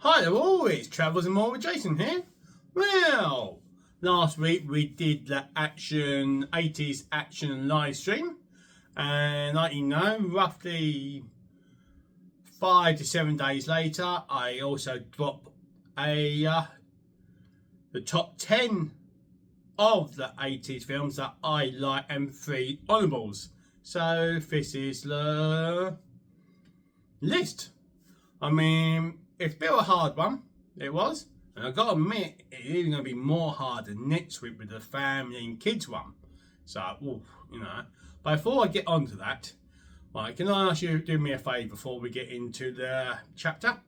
Hi there all, it's Travels and More with Jason here. Well, last week we did the 80s action live stream, and like you know, roughly 5 to 7 days later I also dropped the top 10 of the 80s films that I like and 3 honourables. So this is the list. I mean, it's a bit of a hard one, it was, and I've got to admit, it's even going to be more hard than next week with the family and kids one. So, oof, you know. But before I get on to that, right, can I ask you to do me a favour before we get into the chapter?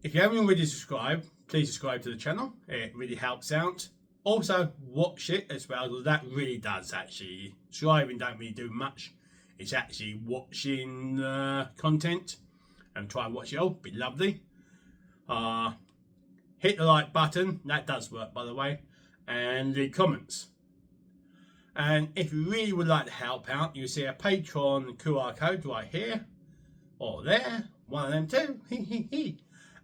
If you haven't already subscribed, please subscribe to the channel. It really helps out. Also, watch it as well, because that really does actually. Subscribing don't really do much. It's actually watching the content. And try and watch it all, be lovely. Hit the like button, that does work by the way, and the comments. And if you really would like to help out, you see a Patreon QR code right here or there, one of them too.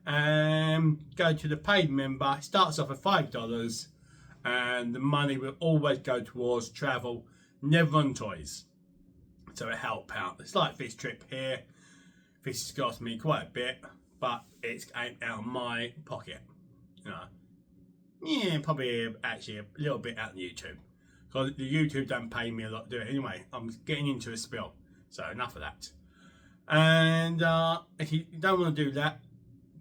And go to the paid member. It starts off at $5, and the money will always go towards travel, never on toys. So it help out. It's like this trip here. This has cost me quite a bit, but it's out of my pocket. You know, yeah, probably actually a little bit out of YouTube, because the YouTube don't pay me a lot to do it anyway. I'm getting into a spill, so enough of that. And if you don't want to do that,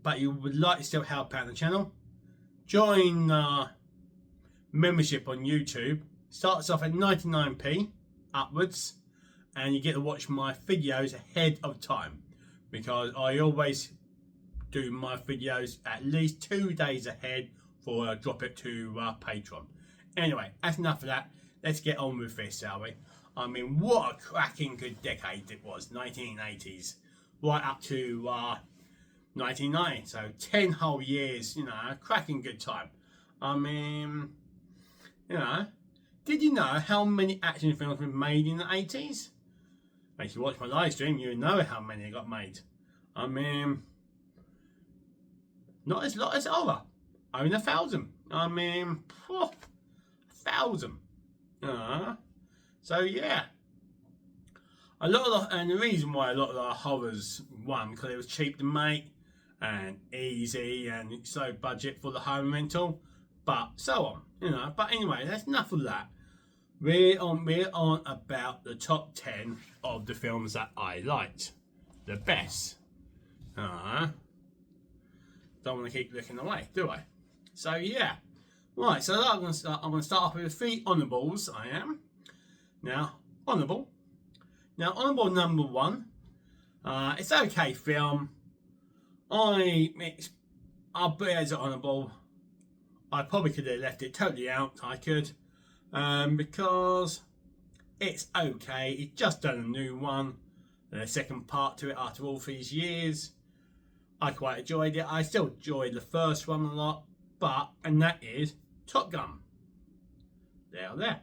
but you would like to still help out the channel, join membership on YouTube. Starts off at 99p upwards, and you get to watch my videos ahead of time. Because I always do my videos at least 2 days ahead before I drop it to Patreon. Anyway, that's enough of that. Let's get on with this, shall we? I mean, what a cracking good decade it was, 1980s, right up to 1990. So 10 whole years, you know, a cracking good time. I mean, you know, did you know how many action films were made in the 80s? If you watch my live stream, you know how many got made. I mean, not as lot as other. Only 1,000. I mean, 1,000. So yeah, a lot of and the reason why a lot of the horrors won, because it was cheap to make and easy and so budget for the home rental, but so on, you know. But anyway, that's enough of that. We're on about the top 10 of the films that I liked. The best. Don't want to keep looking away, do I? So yeah. Right, so I'm going to start off with 3 honourables, I am. Now, honourable. Now, honourable number 1. It's okay film. I'll put it as an honourable. I probably could have left it totally out. I could. Because it's okay. It's just done a new one, the second part to it after all these years. I quite enjoyed it. I still enjoyed the first one a lot, and that is Top Gun. There.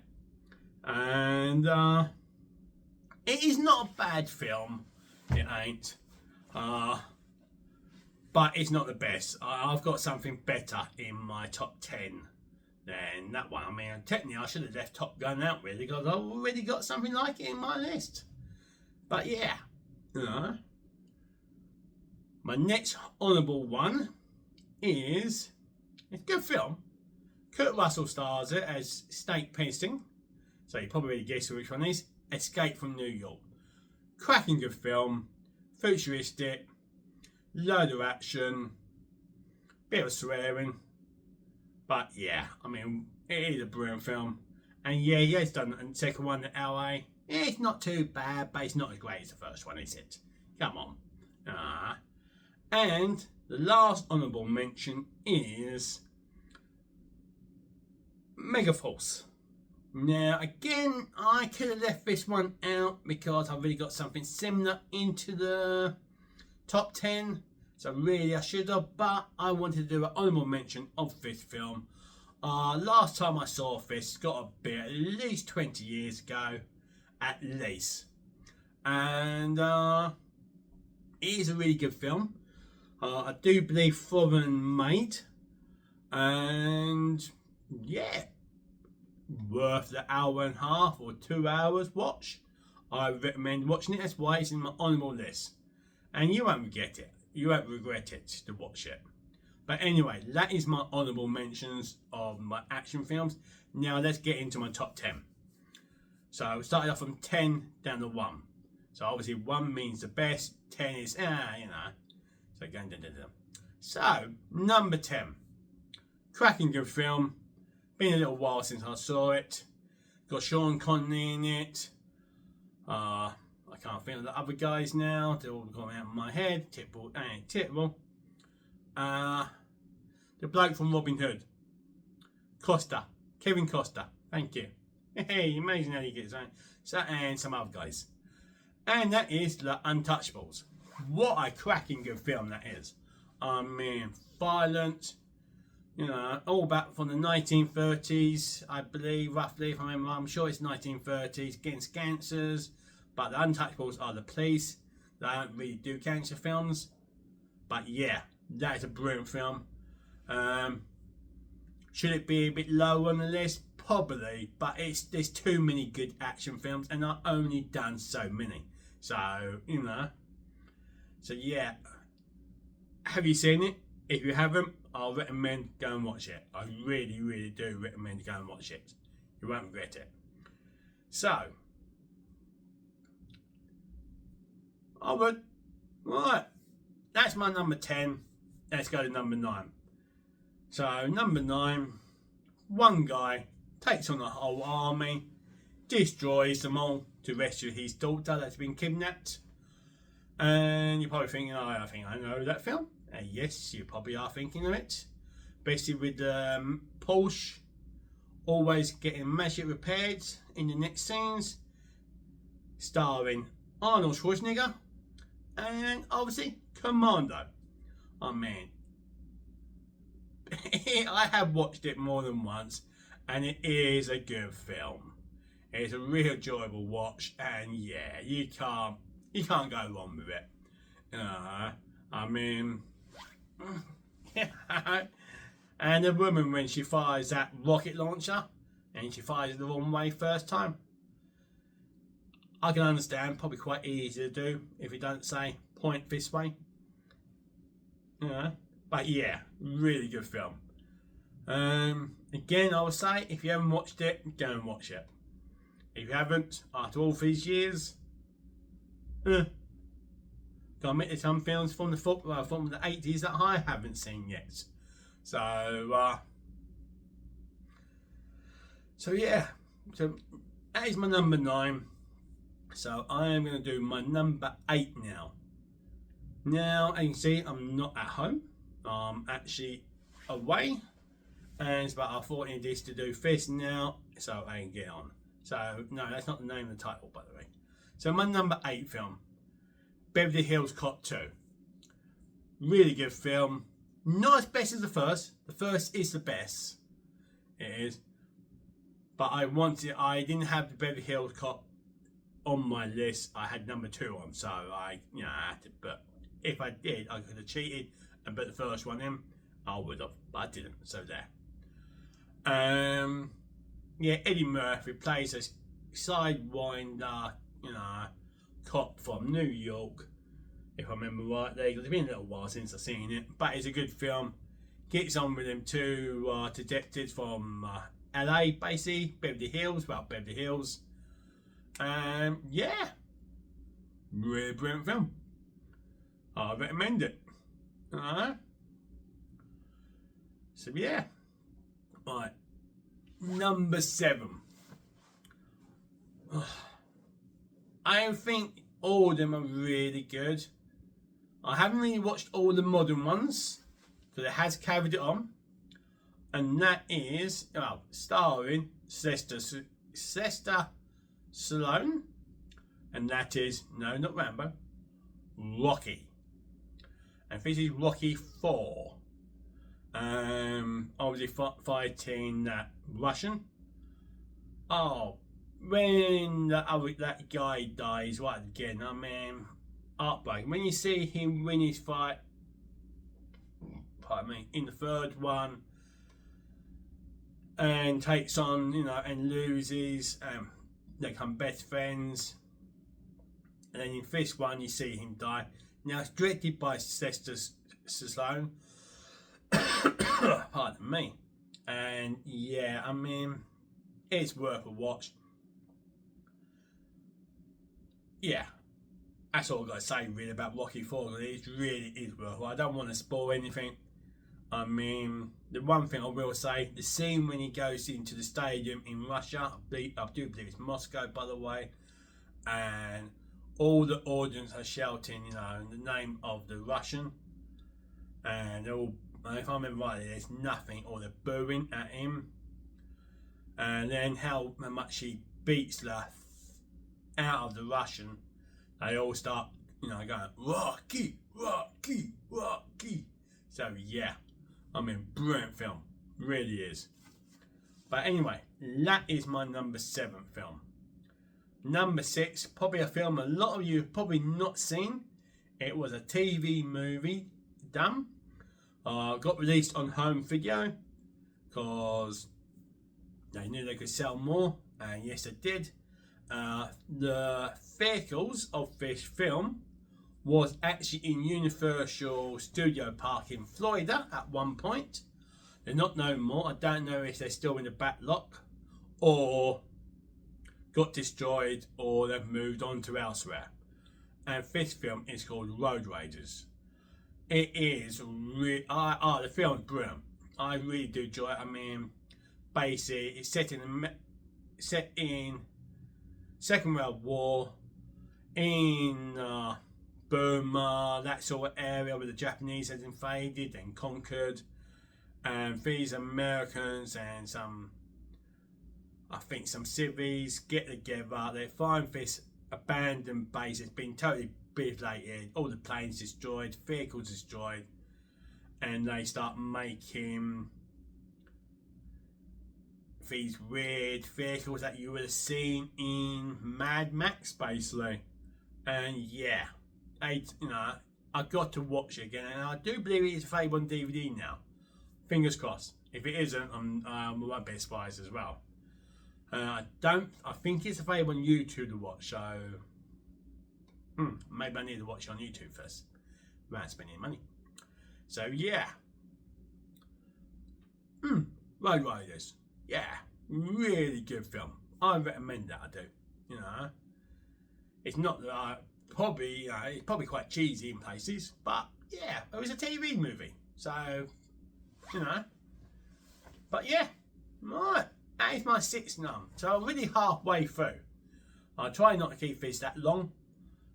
And it is not a bad film. It ain't. But it's not the best. I've got something better in my top 10. Then that one, I mean, technically I should have left Top Gun out really, because I've already got something like it in my list. But yeah, you know. My next honourable one is, it's a good film. Kurt Russell stars it as Snake Plissken, so you probably already guessed which one it is. Escape from New York. Cracking good film, futuristic, load of action, bit of swearing. But yeah, I mean, it is a brilliant film. And yeah, it's done the second one in LA. It's not too bad, but it's not as great as the first one, is it? Come on. And the last honourable mention is Megaforce. Now, again, I could have left this one out because I've really got something similar into the top 10. So really I should have, but I wanted to do an honourable mention of this film. Last time I saw this, got to be at least 20 years ago, at least. And it is a really good film. I do believe foreign made, and yeah, worth the hour and a half or 2 hours watch. I recommend watching it. That's why it's in my honourable list, and you won't regret it. You won't regret it to watch it. But anyway, that is my honourable mentions of my action films. Now let's get into my top 10. So we started off from 10 down to 1. So obviously 1 means the best, 10 is you know. So going down. So number 10, cracking good film. Been a little while since I saw it. Got Sean Connery in it. I can't think of the other guys now. They're all going out of my head. Typical. The bloke from Robin Hood. Costa. Kevin Costa. Thank you. Hey, amazing how he gets on. So, and some other guys. And that is The Untouchables. What a cracking good film that is. I mean, violent. You know, all back from the 1930s, I believe, roughly, if I remember. I'm sure it's 1930s, against cancers. But The Untouchables are the police. They don't really do cancer films. But yeah, that is a brilliant film. Should it be a bit low on the list? Probably. But there's too many good action films, and I've only done so many. So, you know. So yeah. Have you seen it? If you haven't, I'll recommend go and watch it. I really, really do recommend go and watch it. You won't regret it. So, I would. Right. That's my number 10. Let's go to number 9. So, number 9. One guy takes on the whole army, destroys them all to rescue his daughter that's been kidnapped. And you're probably thinking, oh, I think I know that film. Yes, you probably are thinking of it. Basically with Porsche always getting magic repaired in the next scenes, starring Arnold Schwarzenegger and obviously Commando. I mean, I have watched it more than once, and it is a good film. It's a real enjoyable watch, and yeah, you can't go wrong with it. I mean, and the woman, when she fires that rocket launcher and she fires it the wrong way first time, I can understand, probably quite easy to do if you don't say point this way. But yeah, really good film. Again, I would say if you haven't watched it, go and watch it. If you haven't, after all these years, gotta admit there's some films from the 80s that I haven't seen yet. So yeah, so that is my number 9. So I am going to do my number 8 now. Now, as you can see, I'm not at home. I'm actually away, and but I thought I needed to do this now so I can get on. So no, that's not the name of the title, by the way. So my number 8 film, Beverly Hills Cop 2. Really good film. Not as best as the first. The first is the best. It is. But I didn't have the Beverly Hills Cop on my list. I had number 2 on, so I had to. But if I did, I could have cheated and put the first one in. I would have, but I didn't. So there. Yeah, Eddie Murphy plays a sidewinder, cop from New York, if I remember rightly. It's been a little while since I've seen it, but it's a good film. Gets on with them two detectives from LA, basically, Beverly Hills. Yeah, really brilliant film. I recommend it. So yeah, right. Number 7. I think all of them are really good. I haven't really watched all the modern ones, because it has carried it on. And that is, starring Sylvester Stallone. And that is, no, not Rambo, Rocky. And this is Rocky 4. Obviously fighting that Russian. Oh, when that guy dies, right again, I mean, heartbreak. When you see him win his fight, pardon me, in the third one, and takes on, and loses. They become best friends, and then in this one you see him die. Now it's directed by Sylvester Stallone. Pardon me. And yeah, I mean, it's worth a watch. Yeah, that's all I've got to say really about Rocky IV. It really is worth it. I don't want to spoil anything. I mean, the one thing I will say, the scene when he goes into the stadium in Russia, I do believe it's Moscow, by the way, and all the audience are shouting, the name of the Russian, and they're all, if I remember rightly, there's nothing, or they're booing at him, and then how much he beats the out of the Russian, they all start, going, Rocky, Rocky, Rocky. So yeah, I mean, brilliant film, really is. But anyway, that is my number 7 film. Number 6, probably a film a lot of you have probably not seen. It was a TV movie done. Got released on home video because they knew they could sell more, and yes, it did. The vehicles of this film was actually in Universal Studio Park in Florida at one point. They're not no more. I don't know if they're still in the back lot or got destroyed or they've moved on to elsewhere. And this film is called Road Raiders. It is really, the film's brilliant. I really do enjoy it. I mean, basically, it's set in Second World War in Burma, that sort of area where the Japanese had invaded and conquered, and these Americans and some civvies get together. They find this abandoned base. It's been totally deflated, all the planes destroyed, vehicles destroyed, and they start making these weird vehicles that you would have seen in Mad Max, basically. And yeah, I got to watch it again, and I do believe it is available on DVD now. Fingers crossed. If it isn't, I won't be surprised as well. I think it's available on YouTube to watch, so maybe I need to watch it on YouTube first without spending money. So yeah, Road Riders, yeah, really good film. I recommend that. I do. It's not that it's probably quite cheesy in places, but yeah, it was a TV movie, so But yeah, right. That is my 6th number. So I'm really halfway through. I try not to keep this that long.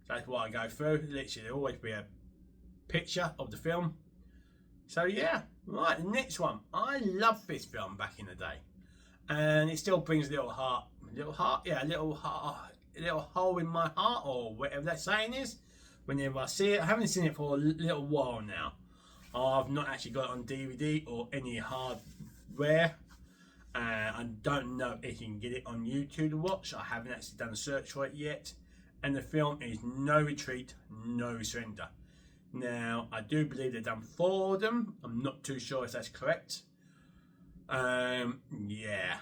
That's what I go through. Literally, there'll always be a picture of the film. So yeah, right, the next one. I loved this film back in the day. And it still brings a little hole in my heart, or whatever that saying is. Whenever I see it, I haven't seen it for a little while now. I've not actually got it on DVD or any hardware. I don't know if you can get it on YouTube to watch. I haven't actually done a search for it yet. And the film is No Retreat, No Surrender. Now, I do believe they've done 4 of them. I'm not too sure if that's correct. Yeah.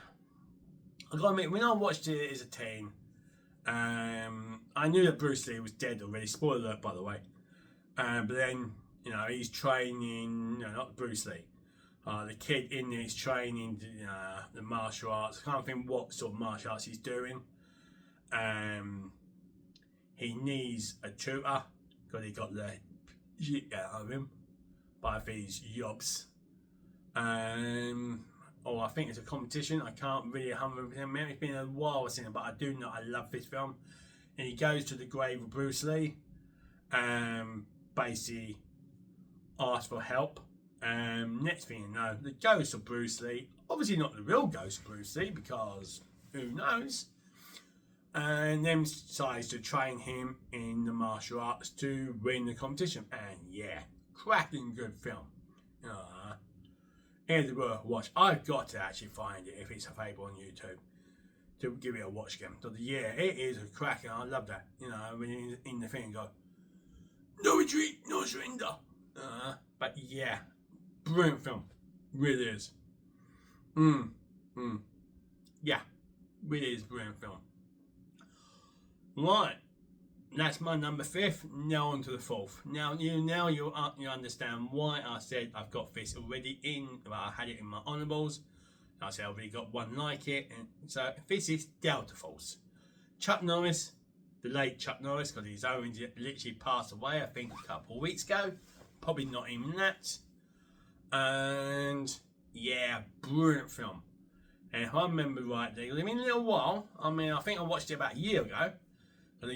I gotta admit, when I watched it as a teen, I knew that Bruce Lee was dead already. Spoiler alert, by the way. But then, he's training, not Bruce Lee. The kid in there is training the martial arts. I can't think what sort of martial arts he's doing. He needs a tutor because he got the shit out of him by these yobs. Or I think it's a competition. I can't really 100% remember. It's been a while since, but I do know I love this film. And he goes to the grave of Bruce Lee, basically asks for help. Next thing you know, the ghost of Bruce Lee, obviously not the real ghost of Bruce Lee, because who knows, and then decides to train him in the martial arts to win the competition. And yeah, cracking good film. It's worth a watch. I've got to actually find it if it's available on YouTube to give it a watch again. So yeah, it is a cracking. I love that. When you're in the thing, go, no retreat, no surrender. But yeah, brilliant film. Really is. Yeah, really is a brilliant film. Right, that's my number 5. Now on to the 4th. Now you understand why I said I've got this already in. Well, I had it in my honourables. I said I've already got one like it, and so this is Delta Force. Chuck Norris, the late Chuck Norris, because his own literally passed away, I think, a couple of weeks ago. Probably not even that. And yeah, brilliant film. And if I remember rightly, I mean, a little while. I mean, I think I watched it about a year ago.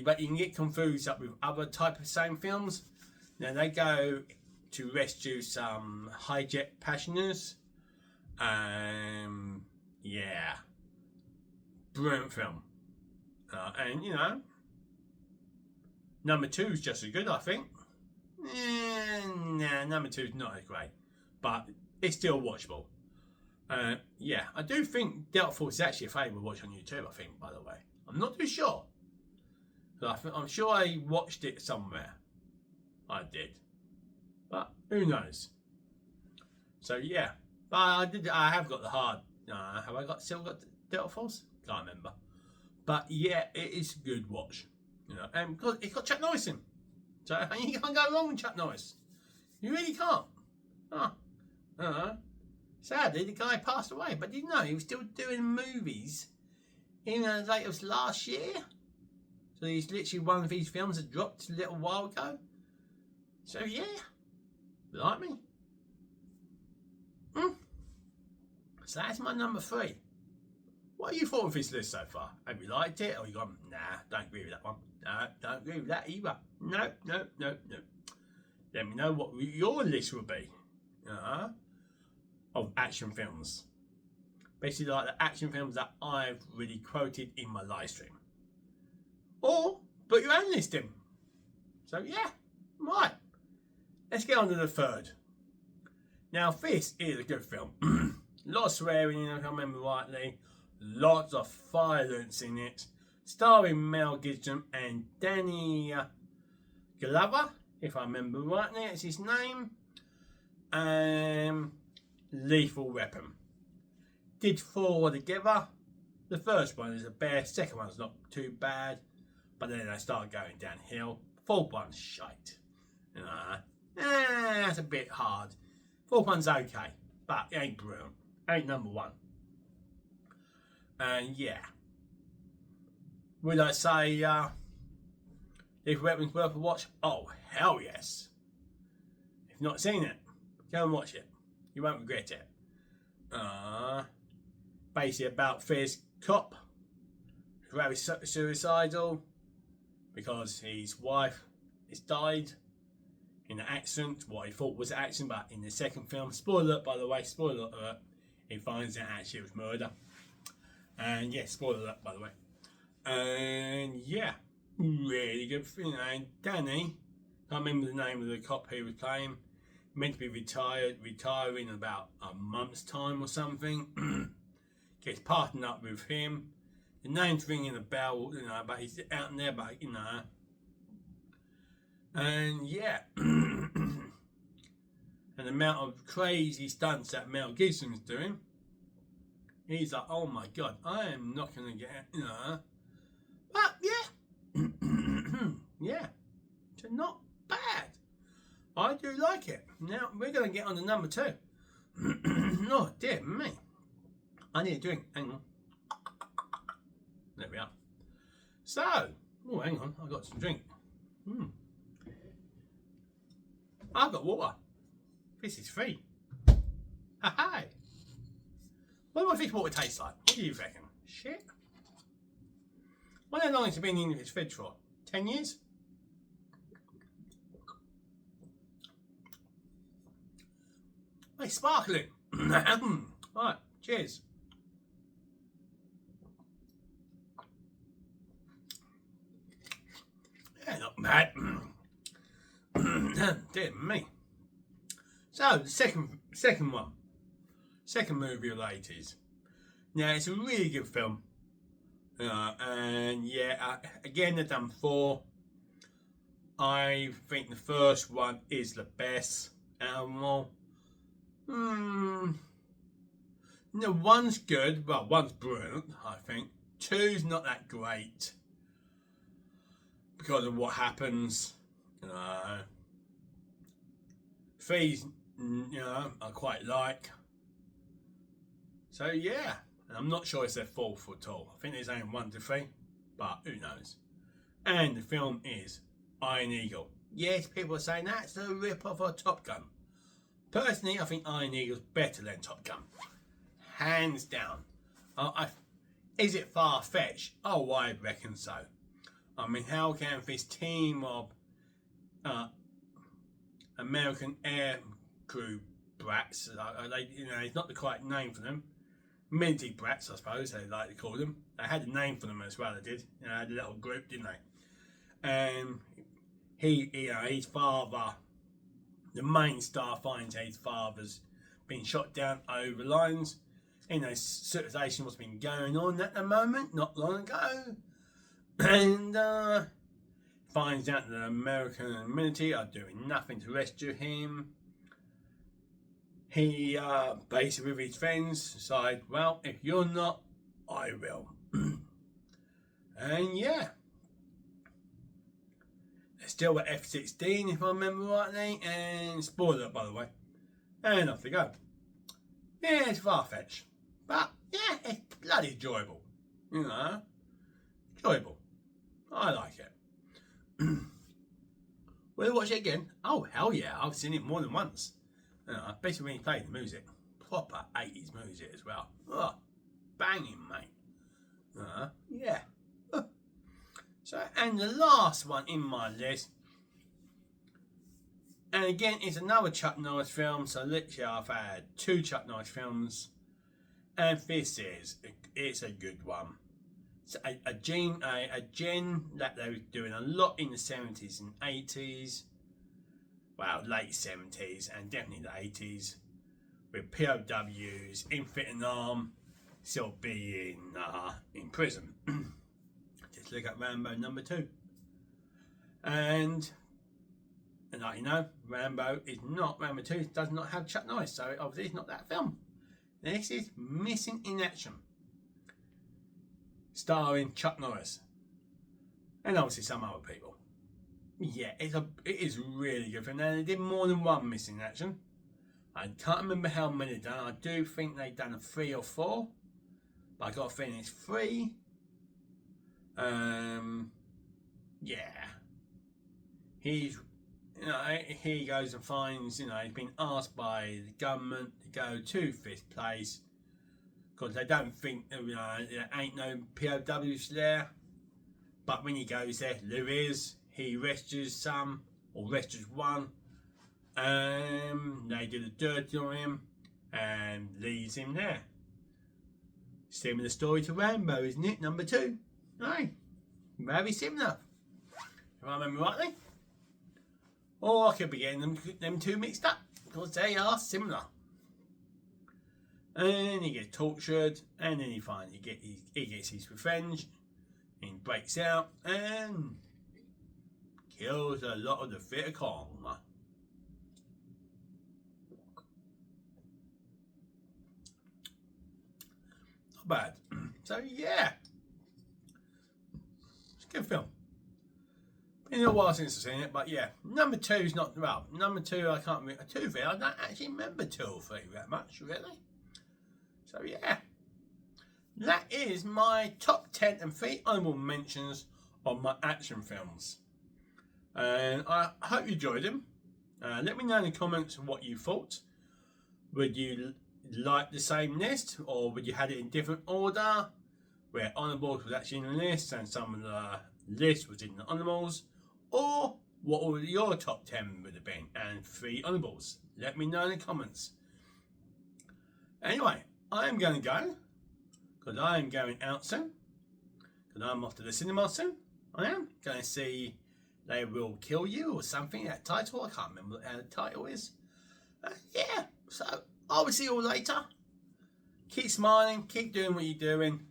But you can get confused up with other type of same films. Now they go to rescue some hijack passengers. Yeah, brilliant film. And you know, number 2 is just as good, I think. Nah, number 2 is not as great, but it's still watchable. Yeah, I do think Delta Force is actually a favourite watch on YouTube, I think, by the way. I'm not too sure. I'm sure I watched it somewhere. I did. But who knows? So yeah. But I have got the hard. Have I still got Delta Force? Can't remember. But yeah, it is a good watch. You know, and because it's got Chuck Norris in. So you can't go wrong with Chuck Norris. You really can't. Sadly, the guy passed away, but did you know he was still doing movies even as late as last year? So he's literally one of these films that dropped a little while ago. So yeah, like me. So that's my number 3. What have you thought of this list so far? Have you liked it, or you gone, nah, don't agree with that one? No, don't agree with that either. No. Let me know what your list will be of action films. Basically, like the action films that I've really quoted in my live stream. Or put your own list in. So yeah, right. Let's get on to the 3rd. Now this is a good film. Lots of swearing, if I remember rightly. Lots of violence in it. Starring Mel Gibson and Danny Glover, if I remember rightly, that's his name. Lethal Weapon. Did 4 together. The first one is the best. Second one's not too bad. But then they start going downhill. 4th one's shite. That's a bit hard. 4th one's okay, but it ain't brilliant. Ain't number 1. And yeah. Would I say if Weapon's worth a watch? Oh, hell yes. If you've not seen it, go and watch it. You won't regret it. Basically about this cop who's very suicidal because his wife has died in an accident, what he thought was an accident, but in the second film, spoiler alert by the way, spoiler alert, he finds out actually it was murder. And yeah, spoiler alert by the way. And yeah, really good thing. And Danny, I can't remember the name of the cop he was playing, meant to be retiring in about a month's time or something. Gets partnered up with him. The name's ringing a bell, but he's out there, but and yeah. And the amount of crazy stunts that Mel Gibson's doing, he's like, oh my god, I am not gonna get, but yeah. Yeah, so not bad. I do like it. Now we're gonna get on to number 2. Oh dear me, I need a drink. Hang on. There we are. So, oh hang on, I've got some drink. I've got water. This is free. Hi. What do my fish water taste like? What do you reckon? Shit. How long has it been in this fridge for? 10 years? Hey, sparkling. Right, cheers. Yeah, not bad. Dear me. So, the second one. Second movie of the 80s. Now, it's a really good film. And yeah, again, they've done 4. I think the first one is the best out of them all. No, one's good. Well, one's brilliant, I think. Two's not that great because of what happens. Three's, I quite like. So yeah, and I'm not sure it's their fault at all. I think there's only 1 to 3, but who knows? And the film is Iron Eagle. Yes, people are saying that's a rip-off of Top Gun. Personally, I think Iron Eagle's better than Top Gun. Hands down. Is it far-fetched? Oh, I reckon so. I mean, how can this team of American air crew brats, it's not the correct name for them, military brats, I suppose they like to call them. They had a name for them as well, they did. They had a little group, didn't they? And his father, the main star, finds his father's been shot down over lines. Situation what's been going on at the moment, not long ago. And finds out that the American military are doing nothing to rescue him. He basically with his friends decide, well, if you're not, I will. And yeah, they're still at F-16 if I remember rightly, and spoiler by the way, and off they go. Yeah, it's far-fetched, but yeah, it's bloody enjoyable. Enjoyable. I like it. Will you watch it again? Oh hell yeah, I've seen it more than once. Especially when you play the music. Proper 80s music as well. Oh, banging, mate. Yeah. So, and the last one in my list, and again, it's another Chuck Norris film. So literally, I've had 2 Chuck Norris films, and this it's a good one. It's a gen that they were doing a lot in the 70s and 80s. Well, late 70s and definitely the 80s, with POWs in Vietnam still being in prison. Just look at Rambo number 2. And like Rambo 2 does not have Chuck Norris, so obviously it's not that film. This is Missing in Action, starring Chuck Norris and obviously some other people. Yeah, it is really good film. Now they did more than 1 Missing in Action. I can't remember how many they've done. I do think they've done 3 or 4, but I got a feeling it's 3. Yeah, he goes and finds, he's been asked by the government to go to this place because they don't think, there ain't no POWs there. But when he goes there, there is. He rescues some, or rescues one. They do the dirty on him and leaves him there. Similar story to Rambo, isn't it? Number 2. Aye, very similar, if I remember rightly. Or I could be getting them 2 mixed up, because they are similar. And he gets tortured, and then he finally gets his revenge, and breaks out, and kills a lot of the Viet Cong. Not bad. So yeah, it's a good film. Been a while since I've seen it, but yeah, number 2 is not well. Number 2, I can't remember. 2, 3, I don't actually remember 2 or 3 that much, really. So yeah, that is my top 10 and 3 honourable mentions of my action films. And I hope you enjoyed them. Let me know in the comments what you thought. Would you like the same list, or would you have it in different order, where honourables was actually in the list and some of the list was in the honourables, or what would your top 10 would have been and 3 honourables? Let me know in the comments. Anyway, I am going to go because I am going out soon, because I'm off to the cinema soon. I am going to see They Will Kill You or something, that title. I can't remember what the title is. Yeah, so I will see you all later. Keep smiling, keep doing what you're doing,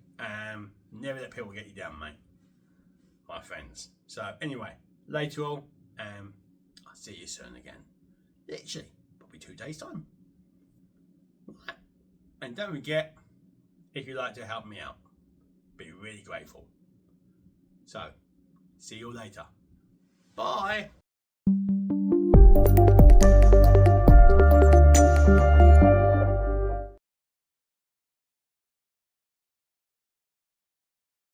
never let people get you down, mate, my friends. So anyway, later all, I'll see you soon again. Literally, probably 2 days time. And don't forget, if you'd like to help me out, be really grateful. So, see you later. Bye.